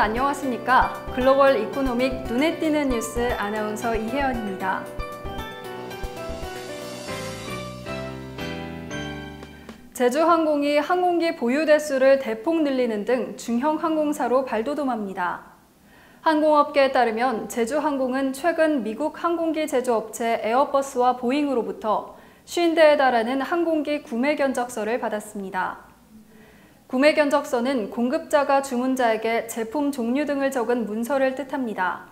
안녕하십니까? 글로벌 이코노믹 눈에 띄는 뉴스 아나운서 이혜연입니다. 제주항공이 항공기 보유 대수를 대폭 늘리는 등 중형 항공사로 발돋움합니다. 항공업계에 따르면 제주항공은 최근 미국 항공기 제조업체 에어버스와 보잉으로부터 50대에 달하는 항공기 구매 견적서를 받았습니다. 구매 견적서는 공급자가 주문자에게 제품 종류 등을 적은 문서를 뜻합니다.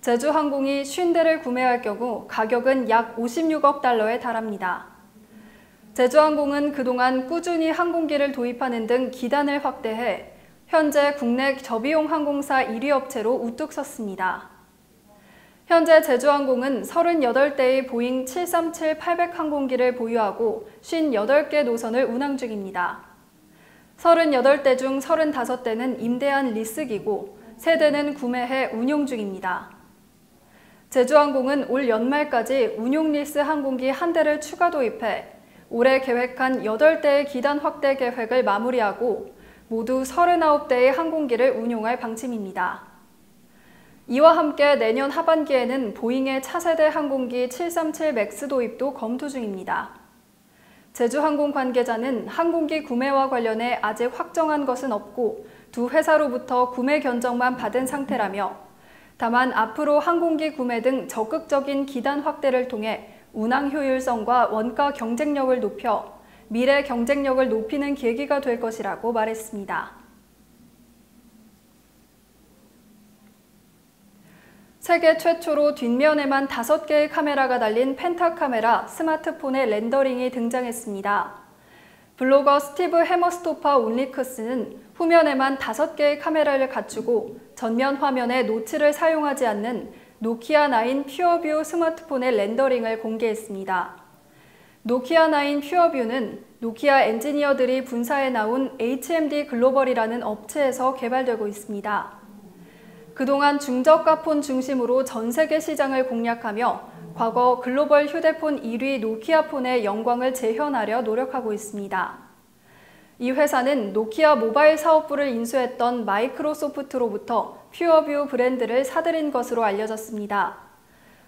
제주항공이 50대를 구매할 경우 가격은 약 56억 달러에 달합니다. 제주항공은 그동안 꾸준히 항공기를 도입하는 등 기단을 확대해 현재 국내 저비용 항공사 1위 업체로 우뚝 섰습니다. 현재 제주항공은 38대의 보잉 737-800 항공기를 보유하고 58개 노선을 운항 중입니다. 38대 중 35대는 임대한 리스기고 3대는 구매해 운용 중입니다. 제주항공은 올 연말까지 운용 리스 항공기 1대를 추가 도입해 올해 계획한 8대의 기단 확대 계획을 마무리하고 모두 39대의 항공기를 운용할 방침입니다. 이와 함께 내년 하반기에는 보잉의 차세대 항공기 737 맥스 도입도 검토 중입니다. 제주항공 관계자는 항공기 구매와 관련해 아직 확정한 것은 없고 두 회사로부터 구매 견적만 받은 상태라며 다만 앞으로 항공기 구매 등 적극적인 기단 확대를 통해 운항 효율성과 원가 경쟁력을 높여 미래 경쟁력을 높이는 계기가 될 것이라고 말했습니다. 세계 최초로 뒷면에만 5개의 카메라가 달린 펜타 카메라 스마트폰의 렌더링이 등장했습니다. 블로거 스티브 해머스토파 온리크스는 후면에만 5개의 카메라를 갖추고 전면 화면에 노치를 사용하지 않는 노키아 9 퓨어뷰 스마트폰의 렌더링을 공개했습니다. 노키아 9 퓨어뷰는 노키아 엔지니어들이 분사해 나온 HMD 글로벌이라는 업체에서 개발되고 있습니다. 그동안 중저가 폰 중심으로 전 세계 시장을 공략하며 과거 글로벌 휴대폰 1위 노키아 폰의 영광을 재현하려 노력하고 있습니다. 이 회사는 노키아 모바일 사업부를 인수했던 마이크로소프트로부터 퓨어뷰 브랜드를 사들인 것으로 알려졌습니다.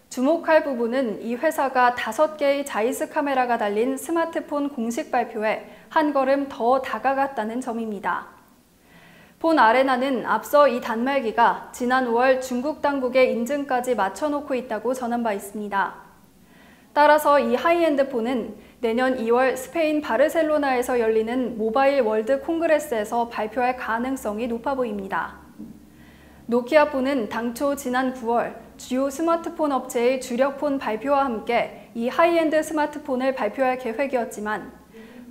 주목할 부분은 이 회사가 5개의 자이스 카메라가 달린 스마트폰 공식 발표에 한 걸음 더 다가갔다는 점입니다. 폰 아레나는 앞서 이 단말기가 지난 5월 중국 당국의 인증까지 맞춰놓고 있다고 전한 바 있습니다. 따라서 이 하이엔드 폰은 내년 2월 스페인 바르셀로나에서 열리는 모바일 월드 콩그레스에서 발표할 가능성이 높아 보입니다. 노키아 폰은 당초 지난 9월 주요 스마트폰 업체의 주력폰 발표와 함께 이 하이엔드 스마트폰을 발표할 계획이었지만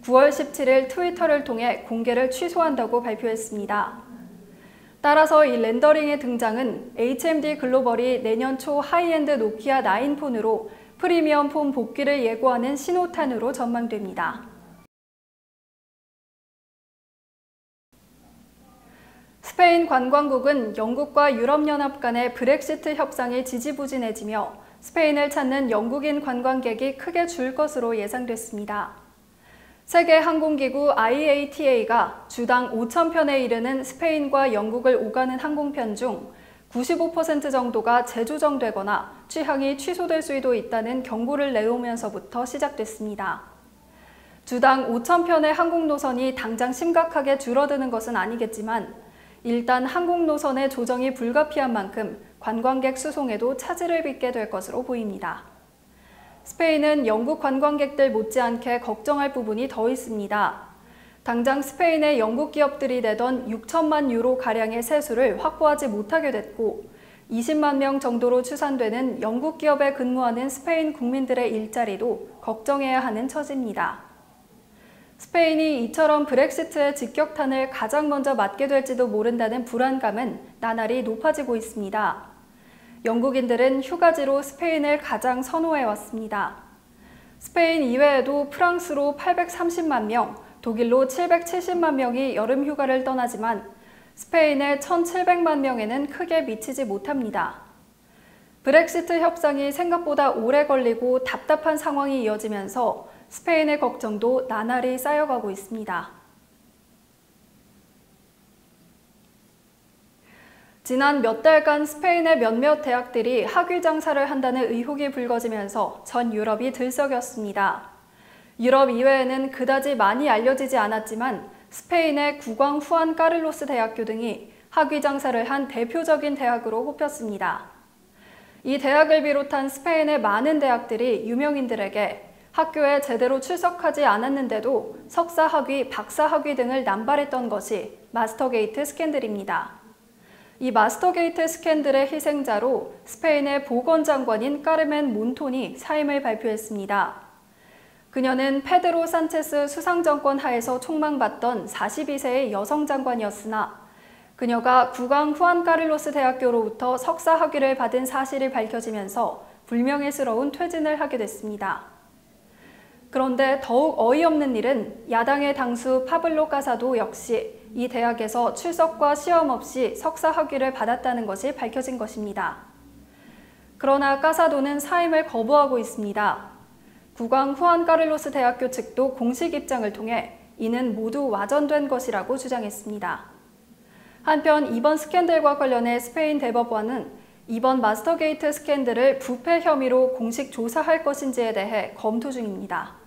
9월 17일 트위터를 통해 공개를 취소한다고 발표했습니다. 따라서 이 렌더링의 등장은 HMD 글로벌이 내년 초 하이엔드 노키아 9 폰으로 프리미엄 폰 복귀를 예고하는 신호탄으로 전망됩니다. 스페인 관광국은 영국과 유럽연합 간의 브렉시트 협상이 지지부진해지며 스페인을 찾는 영국인 관광객이 크게 줄 것으로 예상됐습니다. 세계항공기구 IATA가 주당 5,000편에 이르는 스페인과 영국을 오가는 항공편 중 95% 정도가 재조정되거나 취항이 취소될 수도 있다는 경고를 내오면서부터 시작됐습니다. 주당 5,000편의 항공노선이 당장 심각하게 줄어드는 것은 아니겠지만 일단 항공노선의 조정이 불가피한 만큼 관광객 수송에도 차질을 빚게 될 것으로 보입니다. 스페인은 영국 관광객들 못지않게 걱정할 부분이 더 있습니다. 당장 스페인의 영국 기업들이 내던 6천만 유로가량의 세수를 확보하지 못하게 됐고 20만 명 정도로 추산되는 영국 기업에 근무하는 스페인 국민들의 일자리도 걱정해야 하는 처지입니다. 스페인이 이처럼 브렉시트의 직격탄을 가장 먼저 맞게 될지도 모른다는 불안감은 나날이 높아지고 있습니다. 영국인들은 휴가지로 스페인을 가장 선호해왔습니다. 스페인 이외에도 프랑스로 830만 명, 독일로 770만 명이 여름 휴가를 떠나지만 스페인의 1,700만 명에는 크게 미치지 못합니다. 브렉시트 협상이 생각보다 오래 걸리고 답답한 상황이 이어지면서 스페인의 걱정도 나날이 쌓여가고 있습니다. 지난 몇 달간 스페인의 몇몇 대학들이 학위 장사를 한다는 의혹이 불거지면서 전 유럽이 들썩였습니다. 유럽 이외에는 그다지 많이 알려지지 않았지만 스페인의 국왕 후안 까를로스 대학교 등이 학위 장사를 한 대표적인 대학으로 꼽혔습니다. 이 대학을 비롯한 스페인의 많은 대학들이 유명인들에게 학교에 제대로 출석하지 않았는데도 석사 학위, 박사 학위 등을 남발했던 것이 마스터게이트 스캔들입니다. 이 마스터게이트 스캔들의 희생자로 스페인의 보건장관인 까르멘 몬톤이 사임을 발표했습니다. 그녀는 페드로 산체스 수상정권 하에서 촉망받던 42세의 여성 장관이었으나 그녀가 국왕 후안 까를로스 대학교로부터 석사 학위를 받은 사실이 밝혀지면서 불명예스러운 퇴진을 하게 됐습니다. 그런데 더욱 어이없는 일은 야당의 당수 파블로 까사도 역시 이 대학에서 출석과 시험 없이 석사 학위를 받았다는 것이 밝혀진 것입니다. 그러나 까사도는 사임을 거부하고 있습니다. 국왕 후안 까를로스 대학교 측도 공식 입장을 통해 이는 모두 와전된 것이라고 주장했습니다. 한편 이번 스캔들과 관련해 스페인 대법원은 이번 마스터게이트 스캔들을 부패 혐의로 공식 조사할 것인지에 대해 검토 중입니다.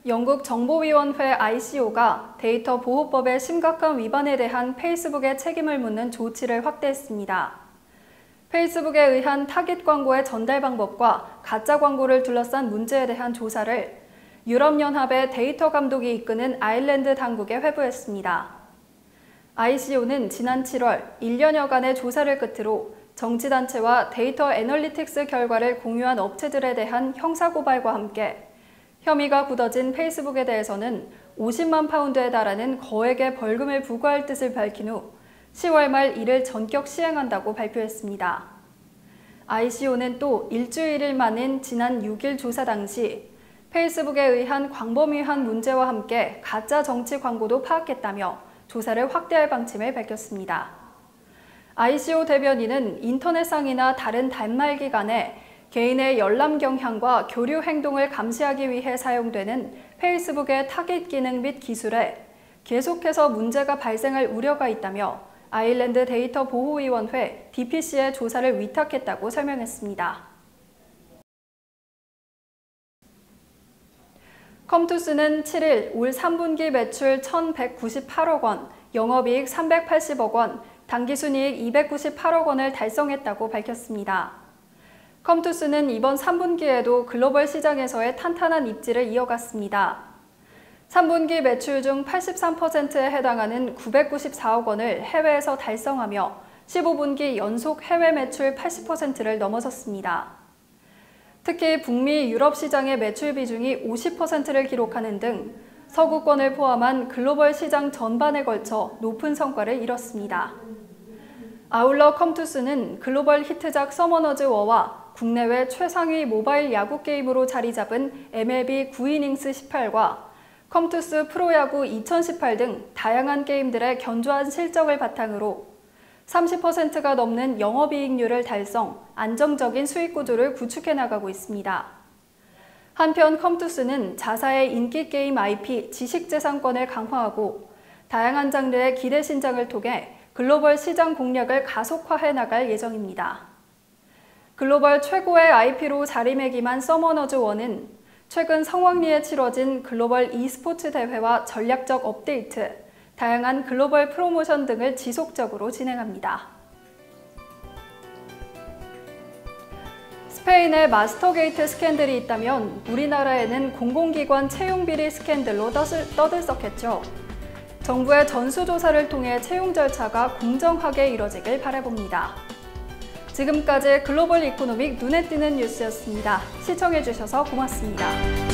영국 정보위원회 ICO가 데이터 보호법의 심각한 위반에 대한 페이스북의 책임을 묻는 조치를 확대했습니다. 페이스북에 의한 타깃 광고의 전달 방법과 가짜 광고를 둘러싼 문제에 대한 조사를 유럽연합의 데이터 감독이 이끄는 아일랜드 당국에 회부했습니다. ICO는 지난 7월 1년여간의 조사를 끝으로 정치단체와 데이터 애널리틱스 결과를 공유한 업체들에 대한 형사고발과 함께 혐의가 굳어진 페이스북에 대해서는 50만 파운드에 달하는 거액의 벌금을 부과할 뜻을 밝힌 후 10월 말 이를 전격 시행한다고 발표했습니다. ICO는 또 일주일일 만인 지난 6일 조사 당시 페이스북에 의한 광범위한 문제와 함께 가짜 정치 광고도 파악했다며 조사를 확대할 방침을 밝혔습니다. ICO 대변인은 인터넷상이나 다른 단말기 간에 개인의 열람 경향과 교류 행동을 감시하기 위해 사용되는 페이스북의 타깃 기능 및 기술에 계속해서 문제가 발생할 우려가 있다며 아일랜드 데이터 보호위원회 DPC에 조사를 위탁했다고 설명했습니다. 컴투스는 7일 올 3분기 매출 1,198억 원, 영업이익 380억 원, 당기순이익 298억 원을 달성했다고 밝혔습니다. 컴투스는 이번 3분기에도 글로벌 시장에서의 탄탄한 입지를 이어갔습니다. 3분기 매출 중 83%에 해당하는 994억 원을 해외에서 달성하며 15분기 연속 해외 매출 80%를 넘어섰습니다. 특히 북미 유럽 시장의 매출 비중이 50%를 기록하는 등 서구권을 포함한 글로벌 시장 전반에 걸쳐 높은 성과를 이뤘습니다. 아울러 컴투스는 글로벌 히트작 서머너즈 워와 국내외 최상위 모바일 야구 게임으로 자리 잡은 MLB 9이닝스 18과 컴투스 프로야구 2018 등 다양한 게임들의 견조한 실적을 바탕으로 30%가 넘는 영업이익률을 달성, 안정적인 수익 구조를 구축해 나가고 있습니다. 한편 컴투스는 자사의 인기 게임 IP 지식재산권을 강화하고 다양한 장르의 기대 신장을 통해 글로벌 시장 공략을 가속화해 나갈 예정입니다. 글로벌 최고의 IP로 자리매김한 서머너즈 원은 최근 성황리에 치러진 글로벌 e스포츠 대회와 전략적 업데이트, 다양한 글로벌 프로모션 등을 지속적으로 진행합니다. 스페인에 마스터게이트 스캔들이 있다면 우리나라에는 공공기관 채용비리 스캔들로 떠들썩했죠. 정부의 전수조사를 통해 채용 절차가 공정하게 이뤄지길 바라봅니다. 지금까지 글로벌 이코노믹 눈에 띄는 뉴스였습니다. 시청해주셔서 고맙습니다.